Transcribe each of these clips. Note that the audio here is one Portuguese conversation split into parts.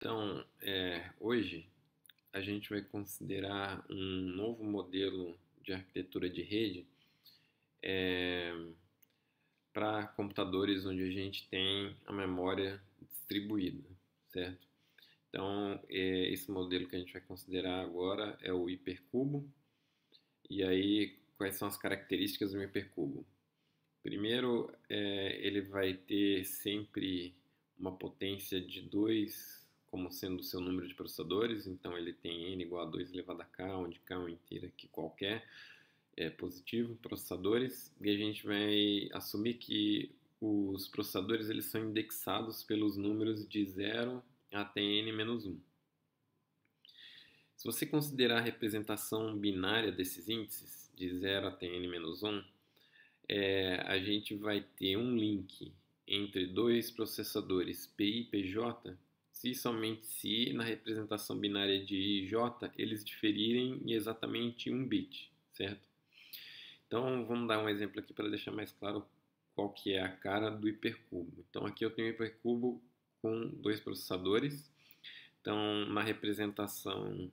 Então, hoje a gente vai considerar um novo modelo de arquitetura de rede para computadores onde a gente tem a memória distribuída, certo? Então, esse modelo que a gente vai considerar agora é o hipercubo. E aí, quais são as características do hipercubo? Primeiro, ele vai ter sempre uma potência de 2 como sendo o seu número de processadores, então ele tem n igual a 2 elevado a k, onde k é uma inteira que qualquer positivo, processadores, e a gente vai assumir que os processadores eles são indexados pelos números de 0 até n-1. Se você considerar a representação binária desses índices, de 0 até n-1, a gente vai ter um link entre dois processadores PI e PJ, se somente se na representação binária de I e J eles diferirem em exatamente um bit, certo? Então vamos dar um exemplo aqui para deixar mais claro qual que é a cara do hipercubo. Então aqui eu tenho um hipercubo com dois processadores. Então na representação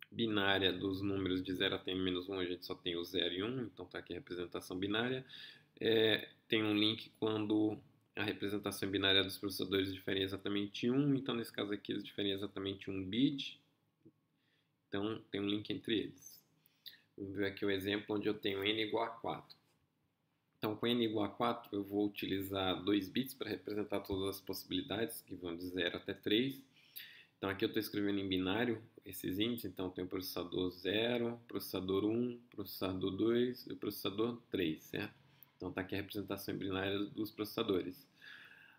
binária dos números de 0 até n-1, a gente só tem o 0 e 1, então está aqui a representação binária. Tem um link quando a representação binária dos processadores difere exatamente 1, então nesse caso aqui eles diferem exatamente 1 bit, então tem um link entre eles. Vamos ver aqui o exemplo onde eu tenho n igual a 4. Então com n igual a 4 eu vou utilizar 2 bits para representar todas as possibilidades, que vão de 0 até 3. Então aqui eu estou escrevendo em binário esses índices, então eu tenho o processador 0, processador 1, processador 2 e o processador 3, certo? Então está aqui a representação binária dos processadores.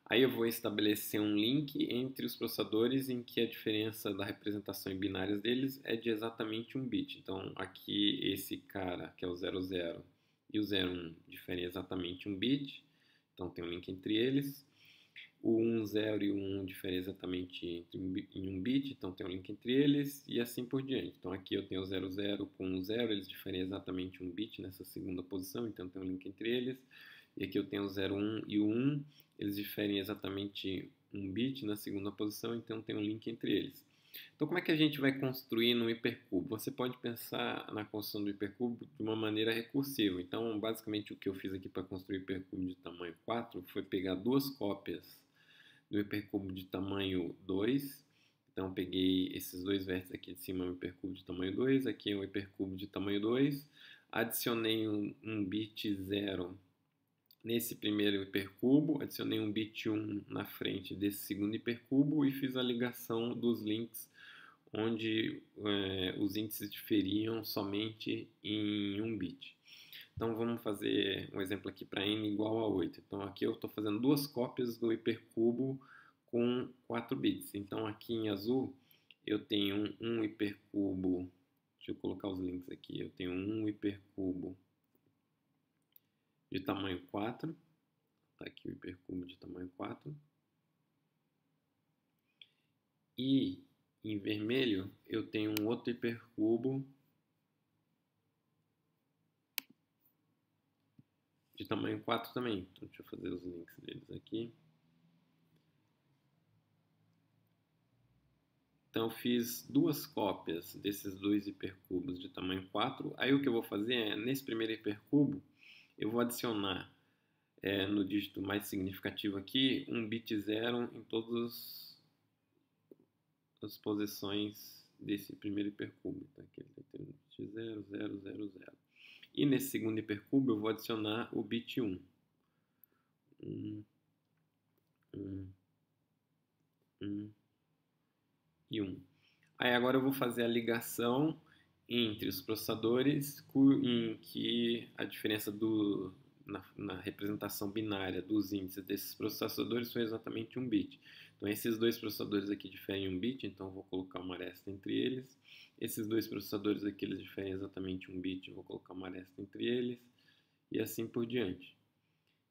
Aí eu vou estabelecer um link entre os processadores em que a diferença da representação em binárias deles é de exatamente 1 bit. Então aqui esse cara, que é o 00 e o 01, diferem exatamente 1 bit, então tem um link entre eles. O 1, 0 e o 1 diferem exatamente em 1 bit, então tem um link entre eles, e assim por diante. Então aqui eu tenho o 00 com o 0, eles diferem exatamente 1 bit nessa segunda posição, então tem um link entre eles. E aqui eu tenho o 01 e o 1, eles diferem exatamente 1 bit na segunda posição, então tem um link entre eles. Então como é que a gente vai construir no hipercubo? Você pode pensar na construção do hipercubo de uma maneira recursiva. Então basicamente o que eu fiz aqui para construir o hipercubo de tamanho 4 foi pegar duas cópias do hipercubo de tamanho 2. Então eu peguei esses dois vértices aqui de cima, o hipercubo de tamanho 2, aqui é o hipercubo de tamanho 2, adicionei um bit 0 nesse primeiro hipercubo, adicionei um bit 1 na frente desse segundo hipercubo e fiz a ligação dos links onde os índices diferiam somente em 1 bit. Então vamos fazer um exemplo aqui para n igual a 8. Então aqui eu estou fazendo duas cópias do hipercubo com 4 bits. Então aqui em azul eu tenho um hipercubo, deixa eu colocar os links aqui, eu tenho um hipercubo de tamanho 4, está aqui o hipercubo de tamanho 4. E em vermelho eu tenho um outro hipercubo de tamanho 4 também. Então, deixa eu fazer os links deles aqui. Então, eu fiz duas cópias desses dois hipercubos de tamanho 4. Aí, o que eu vou fazer é, nesse primeiro hipercubo, eu vou adicionar no dígito mais significativo aqui, um bit 0 em todas as posições desse primeiro hipercubo. Então, aqui ele tem um bit 0, 0, 0, 0. E nesse segundo hipercubo eu vou adicionar o bit 1. 1, 1, 1 e 1. Aí agora eu vou fazer a ligação entre os processadores em que a diferença na representação binária dos índices desses processadores foi exatamente 1 bit. Então esses dois processadores aqui diferem 1 bit, então eu vou colocar uma aresta entre eles. Esses dois processadores aqui eles diferem exatamente 1 bit, eu vou colocar uma aresta entre eles. E assim por diante.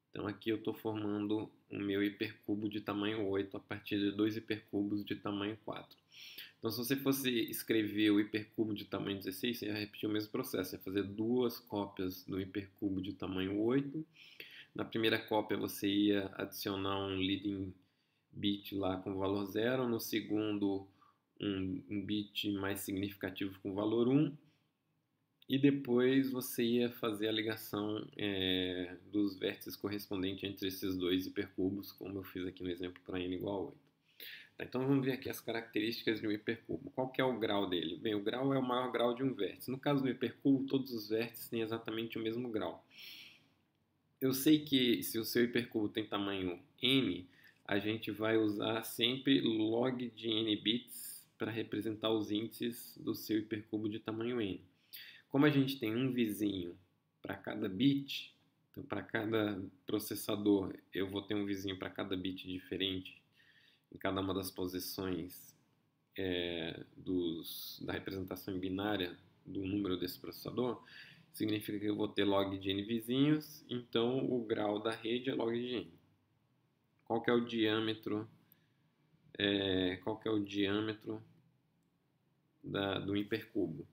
Então aqui eu estou formando o meu hipercubo de tamanho 8 a partir de dois hipercubos de tamanho 4. Então se você fosse escrever o hipercubo de tamanho 16, você ia repetir o mesmo processo, ia fazer duas cópias do hipercubo de tamanho 8. Na primeira cópia você ia adicionar um leading bit lá com valor 0, no segundo um bit mais significativo com valor 1, e depois você ia fazer a ligação dos vértices correspondentes entre esses dois hipercubos, como eu fiz aqui no exemplo para n igual a 8. Tá, então vamos ver aqui as características de um hipercubo. Qual que é o grau dele? Bem, o grau é o maior grau de um vértice. No caso do hipercubo, todos os vértices têm exatamente o mesmo grau. Eu sei que se o seu hipercubo tem tamanho n, a gente vai usar sempre log de n bits para representar os índices do seu hipercubo de tamanho n. Como a gente tem um vizinho para cada bit, então para cada processador eu vou ter um vizinho para cada bit diferente em cada uma das posições da representação binária do número desse processador, significa que eu vou ter log de n vizinhos, então o grau da rede é log de n. Qual que é o diâmetro? Qual que é o diâmetro do hipercubo?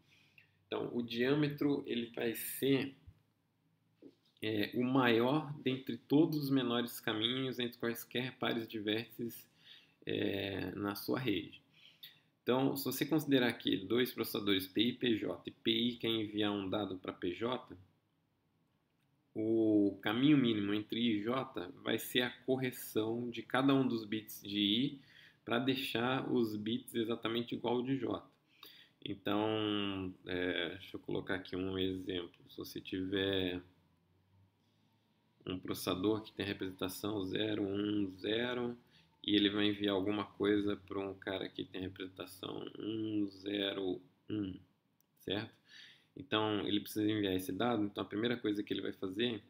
Então, o diâmetro ele vai ser o maior dentre todos os menores caminhos entre quaisquer pares de vértices na sua rede. Então, se você considerar aqui dois processadores PI e PJ, e PI quer enviar um dado para PJ, o caminho mínimo entre I e J vai ser a correção de cada um dos bits de I para deixar os bits exatamente igual ao de J. Então, deixa eu colocar aqui um exemplo. Se você tiver um processador que tem representação 0, 1, 0, e ele vai enviar alguma coisa para um cara que tem representação 1, 0, 1, certo? Então, ele precisa enviar esse dado, então a primeira coisa que ele vai fazer,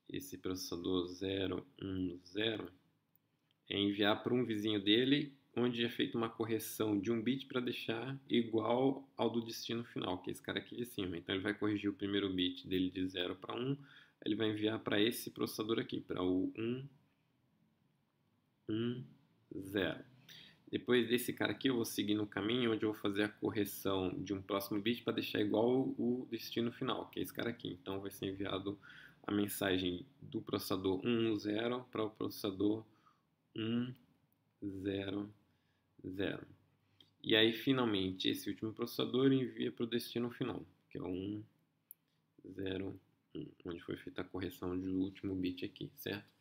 esse processador 0, 1, 0, é enviar para um vizinho dele, onde é feita uma correção de um bit para deixar igual ao do destino final, que é esse cara aqui de cima. Então, ele vai corrigir o primeiro bit dele de 0 para 1, ele vai enviar para esse processador aqui, para o 1, 1, 0. Depois desse cara aqui, eu vou seguir no caminho onde eu vou fazer a correção de um próximo bit para deixar igual o destino final, que é esse cara aqui. Então, vai ser enviado a mensagem do processador 110 para o processador 100. E aí, finalmente, esse último processador envia para o destino final, que é o 101, onde foi feita a correção do último bit aqui, certo?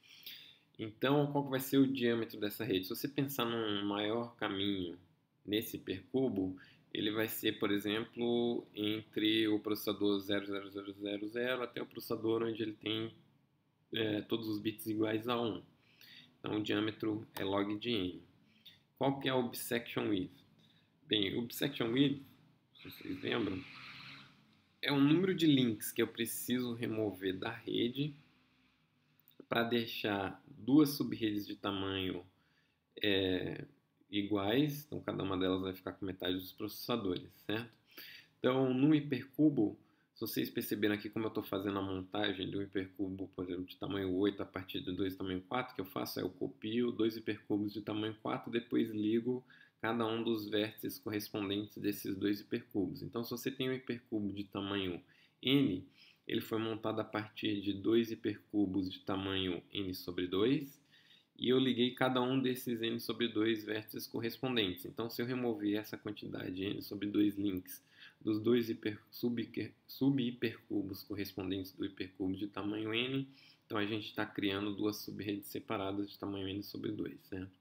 Então, qual vai ser o diâmetro dessa rede? Se você pensar num maior caminho nesse hipercubo, ele vai ser, por exemplo, entre o processador 00000 até o processador onde ele tem todos os bits iguais a 1. Então, o diâmetro é log de n. Qual que é o bisection width? Bem, o bisection width, se vocês lembram, é o número de links que eu preciso remover da rede para deixar duas subredes de tamanho iguais, então cada uma delas vai ficar com metade dos processadores, certo? Então, no hipercubo, se vocês perceberam aqui como eu estou fazendo a montagem de um hipercubo, por exemplo, de tamanho 8 a partir de 2 de tamanho 4, o que eu faço é eu copio dois hipercubos de tamanho 4, depois ligo cada um dos vértices correspondentes desses dois hipercubos. Então, se você tem um hipercubo de tamanho n, ele foi montado a partir de dois hipercubos de tamanho n sobre 2, e eu liguei cada um desses n sobre 2 vértices correspondentes. Então, se eu remover essa quantidade n sobre 2 links dos dois sub-hipercubos correspondentes do hipercubo de tamanho n, então a gente está criando duas subredes separadas de tamanho n sobre 2, certo?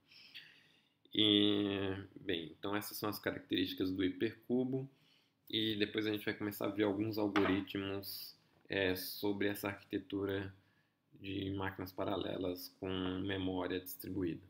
Bem, então essas são as características do hipercubo, e depois a gente vai começar a ver alguns algoritmos sobre essa arquitetura de máquinas paralelas com memória distribuída.